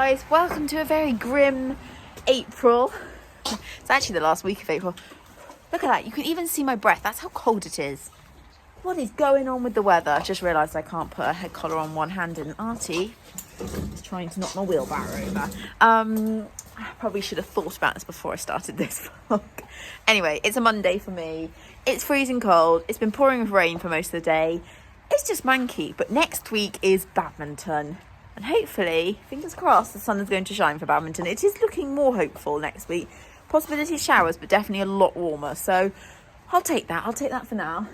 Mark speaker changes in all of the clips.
Speaker 1: guys, welcome to a very grim April. It's actually the last week of April. Look at that, you can even see my breath. That's how cold it is. What is going on with the weather? I just realised I can't put a head collar on one hand, and Artie is trying to knock my wheelbarrow over. I probably should have thought about this before I started this vlog. Anyway, it's a Monday for me. It's freezing cold. It's been pouring with rain for most of the day. It's just manky, but next week is badminton. And hopefully, fingers crossed, the sun is going to shine for badminton. It is looking more hopeful next week. Possibility of showers, but definitely a lot warmer. So I'll take that. I'll take that for now.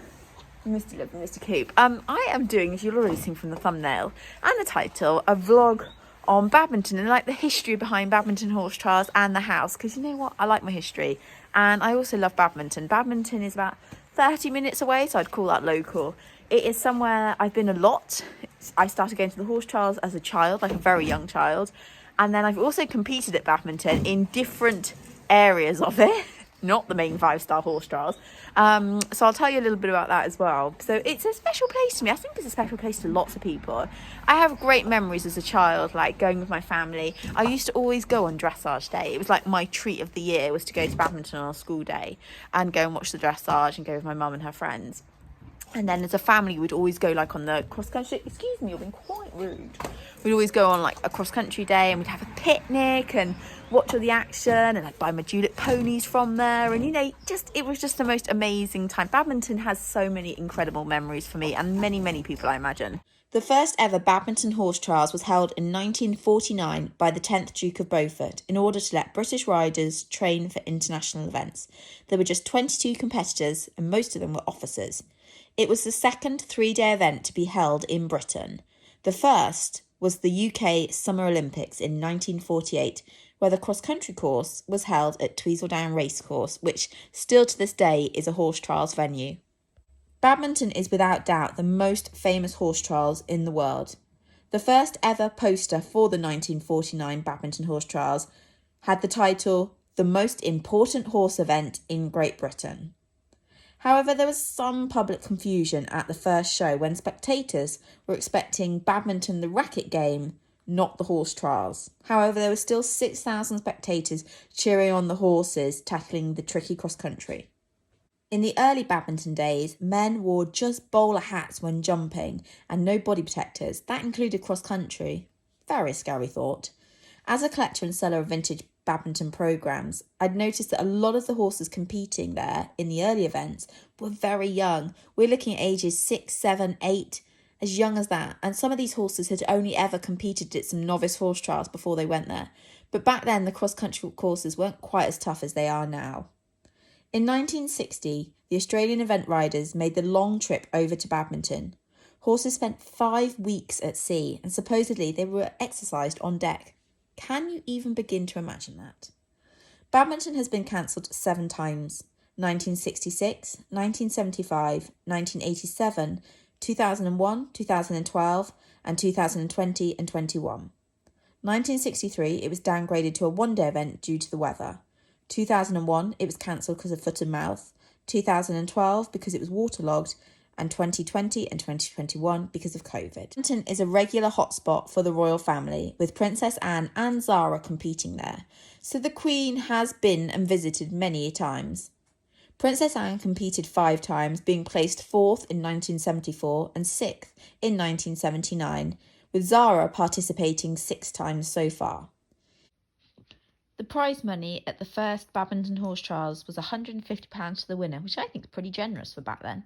Speaker 1: Mr. Love and Mr. Coop. I am doing, as you'll already seen from the thumbnail and the title, a vlog on badminton and like the history behind badminton horse trials and the house. Because you know what? I like my history. And I also love badminton. Badminton is about 30 minutes away, so I'd call that local. It is somewhere I've been a lot. I started going to the horse trials as a child, like a very young child. And then I've also competed at badminton in different areas of it, not the main 5-star horse trials. So I'll tell you a little bit about that as well. So it's a special place to me. I think it's a special place to lots of people. I have great memories as a child, like going with my family. I used to always go on dressage day. It was like my treat of the year was to go to badminton on a school day and go and watch the dressage and go with my mum and her friends. And then as a family, we'd always go like on the cross-country. Excuse me, you're being quite rude. We'd always go on like a cross-country day and we'd have a picnic and watch all the action, and I'd buy my Julep ponies from there. And, you know, it was just the most amazing time. Badminton has so many incredible memories for me and many, many people, I imagine. The first ever badminton horse trials was held in 1949 by the 10th Duke of Beaufort in order to let British riders train for international events. There were just 22 competitors and most of them were officers. It was the second 3-day event to be held in Britain. The first was the UK Summer Olympics in 1948, where the cross-country course was held at Tweseldown Racecourse, which still to this day is a horse trials venue. Badminton is without doubt the most famous horse trials in the world. The first ever poster for the 1949 badminton horse trials had the title, "The Most Important Horse Event in Great Britain." However, there was some public confusion at the first show when spectators were expecting badminton the racket game, not the horse trials. However, there were still 6,000 spectators cheering on the horses tackling the tricky cross-country. In the early badminton days, men wore just bowler hats when jumping and no body protectors. That included cross-country. Very scary thought. As a collector and seller of vintage badminton programmes, I'd noticed that a lot of the horses competing there in the early events were very young. We're looking at ages 6, 7, 8, as young as that. And some of these horses had only ever competed at some novice horse trials before they went there. But back then, the cross-country courses weren't quite as tough as they are now. In 1960, the Australian event riders made the long trip over to badminton. Horses spent 5 weeks at sea and supposedly they were exercised on deck. Can you even begin to imagine that? Badminton has been cancelled 7 times. 1966, 1975, 1987, 2001, 2012 and 2020 and 21. 1963, it was downgraded to a 1-day event due to the weather. 2001, it was cancelled because of foot and mouth. 2012, because it was waterlogged. And 2020 and 2021 because of COVID. Badminton is a regular hotspot for the royal family, with Princess Anne and Zara competing there, so the Queen has been and visited many times. Princess Anne competed 5 times, being placed 4th in 1974 and 6th in 1979, with Zara participating 6 times so far. The prize money at the first badminton horse trials was £150 to the winner, which I think is pretty generous for back then.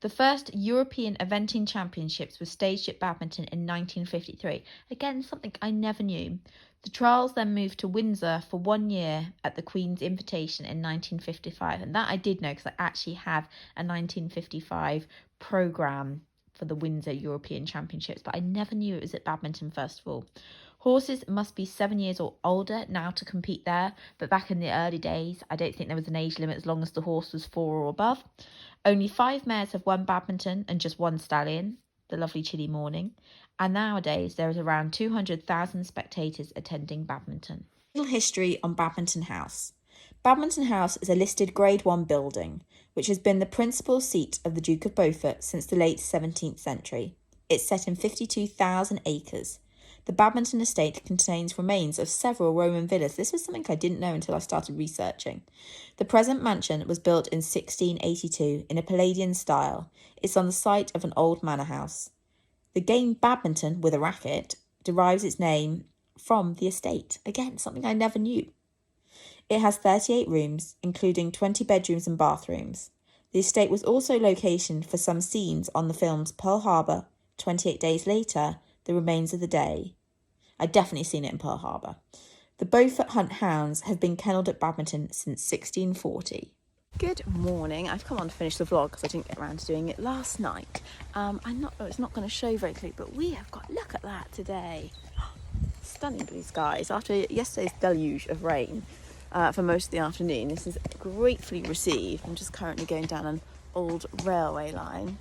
Speaker 1: The first European eventing championships were staged at badminton in 1953. Again, something I never knew. The trials then moved to Windsor for 1 year at the Queen's invitation in 1955. And that I did know because I actually have a 1955 programme for the Windsor European Championships, but I never knew it was at badminton first of all. Horses must be 7 years or older now to compete there, but back in the early days, I don't think there was an age limit as long as the horse was 4 or above. Only 5 mares have won badminton and just 1 stallion, the lovely Chilly Morning. And nowadays, there is around 200,000 spectators attending badminton. Little history on Badminton House. Badminton House is a listed Grade 1 building, which has been the principal seat of the Duke of Beaufort since the late 17th century. It's set in 52,000 acres. The Badminton estate contains remains of several Roman villas. This was something I didn't know until I started researching. The present mansion was built in 1682 in a Palladian style. It's on the site of an old manor house. The game badminton with a racket derives its name from the estate. Again, something I never knew. It has 38 rooms, including 20 bedrooms and bathrooms. The estate was also location for some scenes on the films Pearl Harbor, 28 Days Later, The Remains of the Day. I've definitely seen it in Pearl Harbor. The Beaufort Hunt hounds have been kennelled at Badminton since 1640. Good morning. I've come on to finish the vlog because I didn't get around to doing it last night. It's not going to show very clearly, but we have got, look at that today. Stunning blue skies. After yesterday's deluge of rain for most of the afternoon, this is gratefully received. I'm just currently going down an old railway line.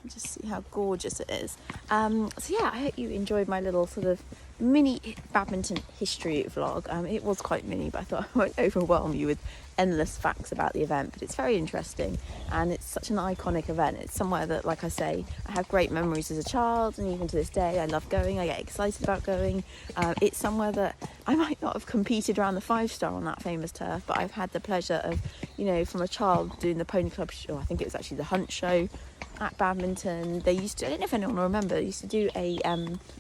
Speaker 1: Just see how gorgeous it is. So yeah, I hope you enjoyed my little sort of mini badminton history vlog. It was quite mini, but I thought I won't overwhelm you with endless facts about the event, but it's very interesting and it's such an iconic event. It's somewhere that, like I say, I have great memories as a child, and even to this day I love going. I get excited about going. It's somewhere that I might not have competed around the 5-star on that famous turf, but I've had the pleasure of, you know, from a child doing the pony club show. I think it was actually the hunt show at Badminton. They used to, I don't know if anyone will remember, they used to do a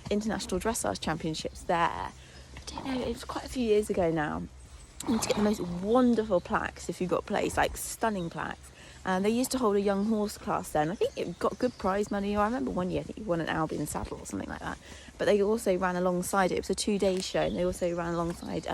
Speaker 1: international dressage championships there. I don't know, it was quite a few years ago now. You need to get the most wonderful plaques if you got placed, like stunning plaques. And they used to hold a young horse class then. I think it got good prize money. I remember one year, I think you won an Albion saddle or something like that. But they also ran alongside it. It was a 2-day show, and they also ran alongside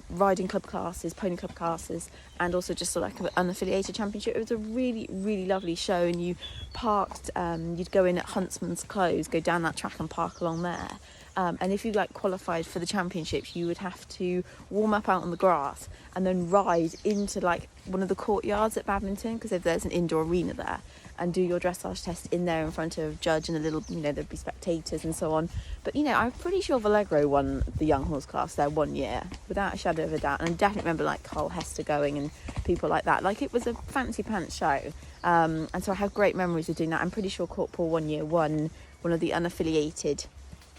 Speaker 1: riding club classes, pony club classes, and also just sort of like an unaffiliated championship. It was a really, really lovely show, and you parked, you'd go in at Huntsman's Close, go down that track and park along there. And if you like qualified for the championships, you would have to warm up out on the grass and then ride into like one of the courtyards at Badminton, because there's an indoor arena there, and do your dressage test in there in front of a judge and a little, you know, there'd be spectators and so on. But, you know, I'm pretty sure Vallegro won the young horse class there one year, without a shadow of a doubt. And I definitely remember like Carl Hester going and people like that. Like, it was a fancy pants show. And so I have great memories of doing that. I'm pretty sure Court Paul one year won one of the unaffiliated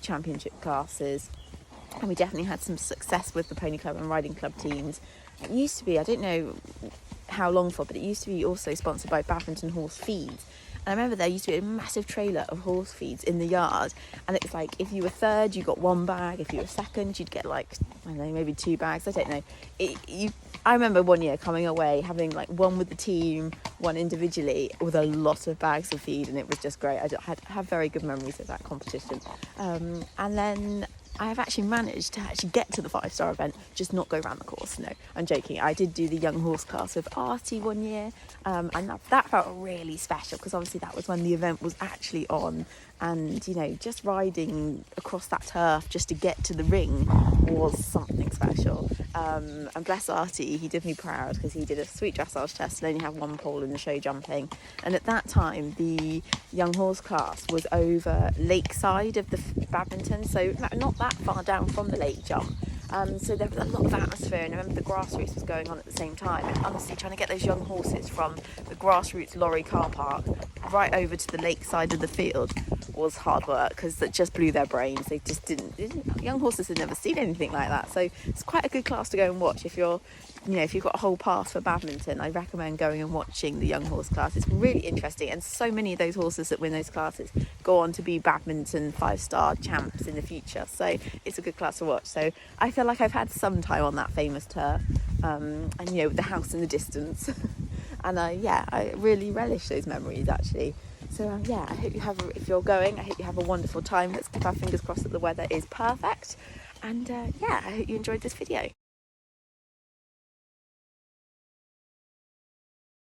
Speaker 1: championship classes. And we definitely had some success with the pony club and riding club teams. It used to be, I don't know how long for, but it used to be also sponsored by Badminton Horse Feeds. And I remember there used to be a massive trailer of horse feeds in the yard, and it was like, if you were third, you got 1 bag. If you were second, you'd get like, I don't know, maybe 2 bags. I don't know. I remember one year coming away having like one with the team, one individually, with a lot of bags of feed, and it was just great. I have very good memories of that competition. And then I have actually managed to actually get to the 5-star event, just not go around the course. No, I'm joking. I did do the young horse class with Artie one year, and that felt really special, because obviously that was when the event was actually on, and, you know, just riding across that turf just to get to the ring was something special. And bless Artie, he did me proud, because he did a sweet dressage test and only had 1 pole in the show jumping. And at that time, the young horse class was over lakeside of the Badminton, so not that far down from the lake jump. So there was a lot of atmosphere, and I remember the grassroots was going on at the same time, and honestly trying to get those young horses from the grassroots lorry car park right over to the lake side of the field was hard work, because that just blew their brains. They just didn't young horses had never seen anything like that. So it's quite a good class to go and watch if you're, you know, if you've got a whole pass for badminton. I recommend going and watching the young horse class. It's really interesting, and so many of those horses that win those classes go on to be badminton 5-star champs in the future. So it's a good class to watch. So I feel like I've had some time on that famous turf, and, you know, the house in the distance. And I really relish those memories, actually. So I hope you have, if you're going, I hope you have a wonderful time. Let's keep our fingers crossed that the weather is perfect. And I hope you enjoyed this video.